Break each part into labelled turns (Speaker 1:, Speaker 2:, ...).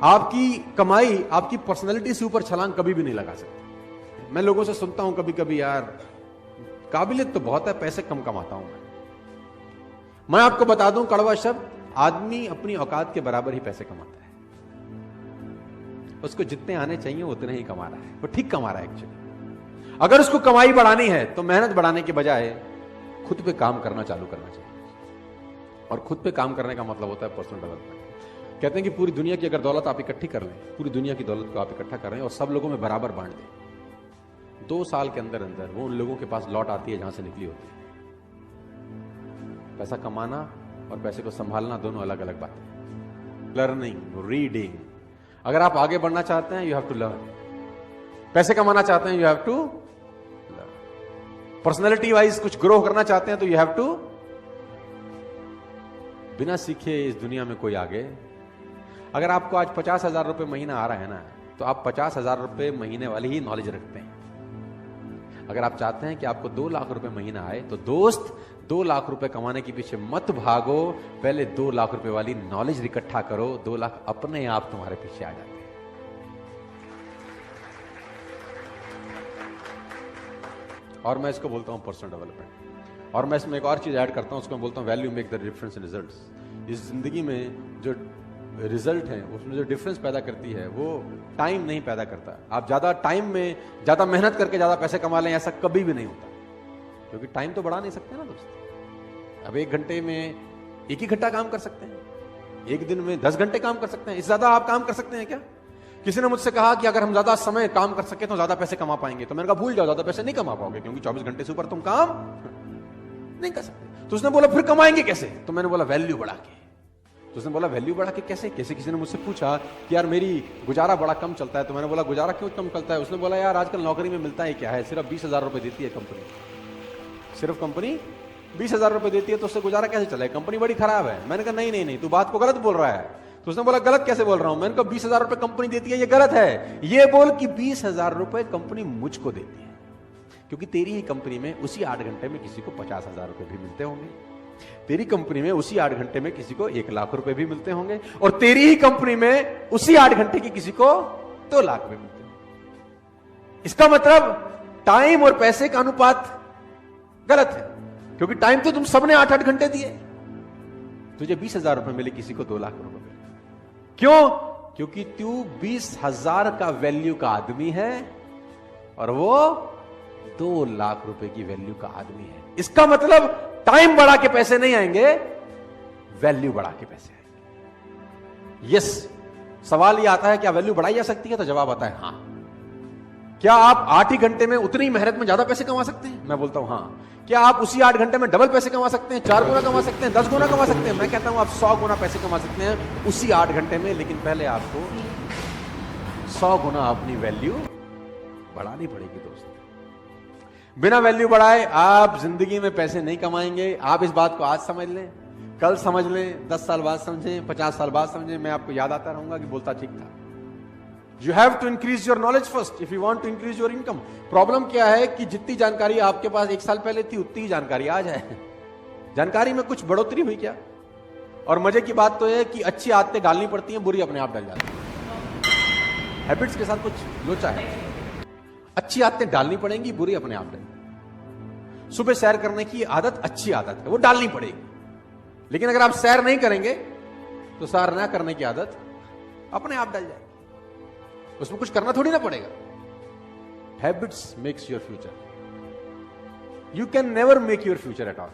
Speaker 1: आपकी कमाई आपकी पर्सनैलिटी से ऊपर छलांग कभी भी नहीं लगा सकती। मैं लोगों से सुनता हूं कभी कभी, यार काबिलियत तो बहुत है, पैसे कम कमाता हूं मैं आपको बता दूं कड़वा शब्द, आदमी अपनी औकात के बराबर ही पैसे कमाता है। उसको जितने आने चाहिए उतने ही कमा रहा है, वो ठीक कमा रहा है एक्चुअली। अगर उसको कमाई बढ़ानी है तो मेहनत बढ़ाने के बजाय खुद पे काम करना चालू करना चाहिए। और खुद पे काम करने का मतलब होता है पर्सनल डेवलपमेंट। कहते हैं कि पूरी दुनिया की अगर दौलत आप इकट्ठी कर लें, पूरी दुनिया की दौलत को आप इकट्ठा कर रहे हैं और सब लोगों में बराबर बांट दें, 2 साल के अंदर अंदर वो उन लोगों के पास लौट आती है जहां से निकली होती है। पैसा कमाना और पैसे को संभालना दोनों अलग अलग बातें। लर्निंग, रीडिंग, अगर आप आगे बढ़ना चाहते हैं यू हैव टू लर्न। पैसे कमाना चाहते हैं you have to learn. Personality wise कुछ ग्रो करना चाहते हैं तो यू हैव टू। बिना सीखे इस दुनिया में कोई आगे। अगर आपको आज 50,000 रुपए महीना आ रहा है ना, तो आप 50,000 रुपए महीने वाली ही नॉलेज रखते हैं। अगर आप चाहते हैं कि आपको 2 लाख रुपए महीना आए, तो दोस्त 2 लाख रुपए कमाने के पीछे मत भागो, पहले 2 लाख रुपए वाली नॉलेज इकट्ठा करो। 2 लाख अपने आप तुम्हारे पीछे आ जाते हैं। और मैं इसको बोलता हूं पर्सनल डेवलपमेंट। और मैं इसमें एक और चीज ऐड करता हूं, उसको मैं बोलता हूं value make the difference in results. इस जिंदगी में जो रिजल्ट है, उसमें जो डिफरेंस पैदा करती है वो टाइम नहीं पैदा करता। आप ज्यादा टाइम में ज्यादा मेहनत करके ज्यादा पैसे कमा लें, ऐसा कभी भी नहीं होता, क्योंकि टाइम तो बढ़ा नहीं सकते ना दोस्त। अब 1 घंटे में 1 ही घंटा काम कर सकते हैं, 1 दिन में 10 घंटे काम कर सकते हैं। इससे ज्यादा आप काम कर सकते हैं क्या? किसी ने मुझसे कहा कि अगर हम ज्यादा समय काम कर सके तो ज्यादा पैसे कमा पाएंगे, तो मैंने कहा भूल जाओ, ज्यादा पैसे नहीं कमा पाओगे, क्योंकि 24 घंटे से ऊपर तुम काम नहीं कर सकते। तो उसने बोला फिर कमाएंगे कैसे? तो मैंने बोला वैल्यू बढ़ा के। तो उसने बोला वैल्यू बढ़ा के कैसे? किसी ने मुझसे पूछा कि यार मेरी गुजारा बड़ा कम चलता है, तो मैंने बोला गुजारा क्यों कम चलता है? उसने बोला यार आजकल नौकरी में मिलता है क्या है, सिर्फ 20,000 रुपए देती है कंपनी, सिर्फ कंपनी 20,000 रुपए देती है, तो उससे गुजारा कैसे चले? कंपनी बड़ी खराब है। मैंने कहा नहीं तू बात को गलत बोल रहा है। तो उसने बोला गलत कैसे बोल रहा हूं? मैंने कहा 20,000 रुपए कंपनी देती है, ये गलत है। ये बोल कि 20,000 रुपए कंपनी मुझको देती है, क्योंकि तेरी ही कंपनी में उसी 8 घंटे में किसी को 50,000 रुपए भी मिलते होंगे, तेरी कंपनी में उसी 8 घंटे में किसी को 1 लाख रुपए भी मिलते होंगे, और तेरी ही कंपनी में उसी 8 घंटे की किसी को 2 लाख भी मिलते होंगे। इसका मतलब टाइम और पैसे का अनुपात गलत है, क्योंकि टाइम तो तुम सबने 8-8 घंटे दिए, तुझे 20,000 रुपए मिले, किसी को 2 लाख रुपए मिले। क्यों? क्योंकि तू 20,000 का वैल्यू का आदमी है और वो 2 लाख रुपए की वैल्यू का आदमी है। इसका मतलब टाइम बढ़ा के पैसे नहीं आएंगे, वैल्यू बढ़ा के पैसे आएंगे। यस, सवाल यह आता है क्या वैल्यू बढ़ाई जा सकती है? तो जवाब आता है हां। क्या आप 8 ही घंटे में उतनी मेहनत में ज्यादा पैसे कमा सकते हैं? मैं बोलता हूं हां। क्या आप उसी 8 घंटे में डबल पैसे कमा सकते हैं, 4 गुना कमा सकते हैं, 10 गुना कमा सकते हैं? मैं कहता हूं आप 100 गुना पैसे कमा सकते हैं उसी 8 घंटे में, लेकिन पहले आपको 100 गुना अपनी वैल्यू बढ़ानी पड़ेगी दोस्त। बिना वैल्यू बढ़ाए आप जिंदगी में पैसे नहीं कमाएंगे। आप इस बात को आज समझ लें, कल समझ लें, 10 साल बाद समझें, 50 साल बाद समझें, मैं आपको याद आता रहूंगा कि बोलता ठीक था। You have to increase your knowledge first if you want to increase your income. Problem क्या है कि जितनी जानकारी आपके पास 1 साल पहले थी, उतनी ही जानकारी आज है। जानकारी में कुछ बढ़ोतरी हुई क्या? और मजे की बात तो है कि अच्छी आदतें डालनी पड़ती हैं, बुरी अपने आप डल जाती हैं। हैबिट्स के साथ कुछ लोचा है। अच्छी आदतें डालनी पड़ेंगी, बुरी अपने आप डल। सुबह सैर करने की आदत अच्छी आदत है, वो डालनी पड़ेगी। लेकिन अगर आप सैर नहीं करेंगे तो सैर ना करने की आदत अपने आप डल जाएगी, उसमें कुछ करना थोड़ी ना पड़ेगा। Habits makes your future, you can never make your future at all.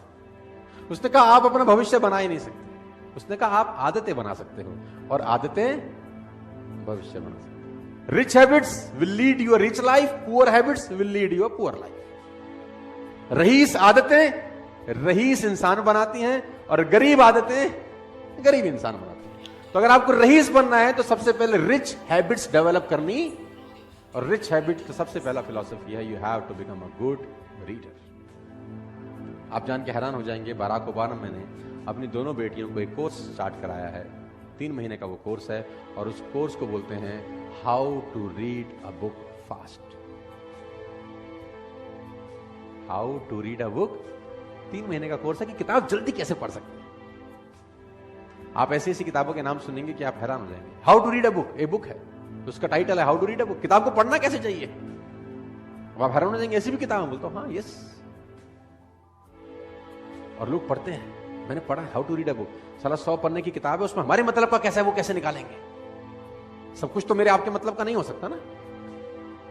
Speaker 1: उसने कहा आप अपना भविष्य बना ही नहीं सकते, उसने कहा आप आदतें बना सकते हो, और आदतें भविष्य बना सकते। Rich habits will lead you a rich life, poor habits will lead you a poor life. रईस आदतें रईस इंसान बनाती हैं, और गरीब आदतें गरीब इंसान बनाती हैं। तो अगर आपको रईस बनना है तो सबसे पहले रिच हैबिट्स डेवलप करनी, और रिच हैबिट का सबसे पहला फिलॉसफी है you have to become a good reader. आप जान के हैरान हो जाएंगे, बराक ओबामा ने अपनी दोनों बेटियों को एक कोर्स स्टार्ट कराया है, 3 महीने का वो कोर्स है, और उस कोर्स को बोलते हैं how to read a book fast. How to read a book, 3 महीने का कोर्स है कि किताब जल्दी कैसे पढ़ सकते हैं। आप ऐसी ऐसी किताबों के नाम सुनेंगे कि आप हैरान हो जाएंगे। How to read a book, a book है, उसका टाइटल है how to read a book, किताब को पढ़ना कैसे चाहिए। अब आप हैरान हो जाएंगे, ऐसी भी किताब है, बोलता हूं हाँ यस, और लोग पढ़ते हैं। मैंने पढ़ा how to read a book, साला 100 पन्ने की किताब है, उसमें हमारे मतलब का कैसा है वो कैसे निकालेंगे। सब कुछ तो मेरे आपके मतलब का नहीं हो सकता ना,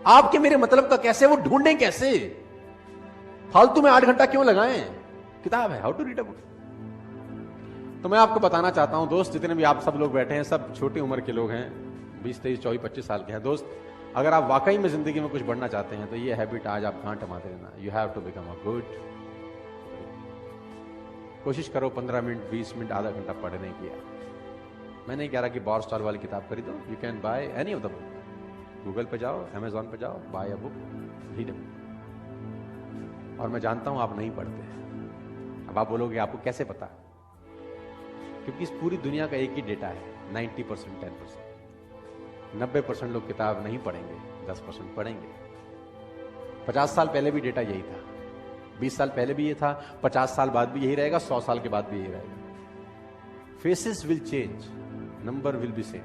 Speaker 1: आपके मेरे मतलब का कैसे, वो ढूंढें कैसे, फालतू में 8 घंटा क्यों लगाएं, किताब है how to read a book. तो मैं आपको बताना चाहता हूं दोस्त, जितने भी आप सब लोग बैठे हैं, सब छोटी उम्र के लोग हैं, 20, 23, 24, 25 साल के हैं दोस्त। अगर आप वाकई में जिंदगी में कुछ बढ़ना चाहते हैं तो ये हैबिट आज आप गांठ मारते रहना, you have to become a good. कोशिश करो 15 मिनट, 20 मिनट, आधा घंटा पढ़ने की। मैं नहीं कह रहा कि बॉरस्टॉल वाली किताब खरीदो, you can buy any of the book, Google पे जाओ, अमेजॉन पे जाओ, buy a book, read a book. और मैं जानता हूं आप नहीं पढ़ते। अब आप बोलोगे आपको कैसे पता, क्योंकि इस पूरी दुनिया का एक ही डेटा है, 90%, 10%। 90% लोग किताब नहीं पढ़ेंगे, 10% पढ़ेंगे। 50 साल पहले भी डेटा यही था, 20 साल पहले भी ये था, 50 साल बाद भी यही रहेगा, 100 साल के बाद भी यही रहेगा। Faces will change, number will be same.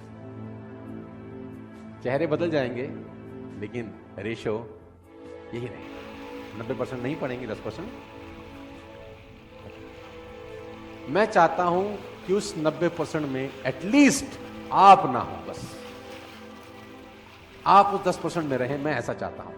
Speaker 1: चेहरे बदल जाएंगे लेकिन रेशो यही रहेगा। 90% नहीं पढ़ेंगे, 10%। मैं चाहता हूं कि उस 90% में एटलीस्ट आप ना हो, बस आप उस 10% में रहें, मैं ऐसा चाहता हूं।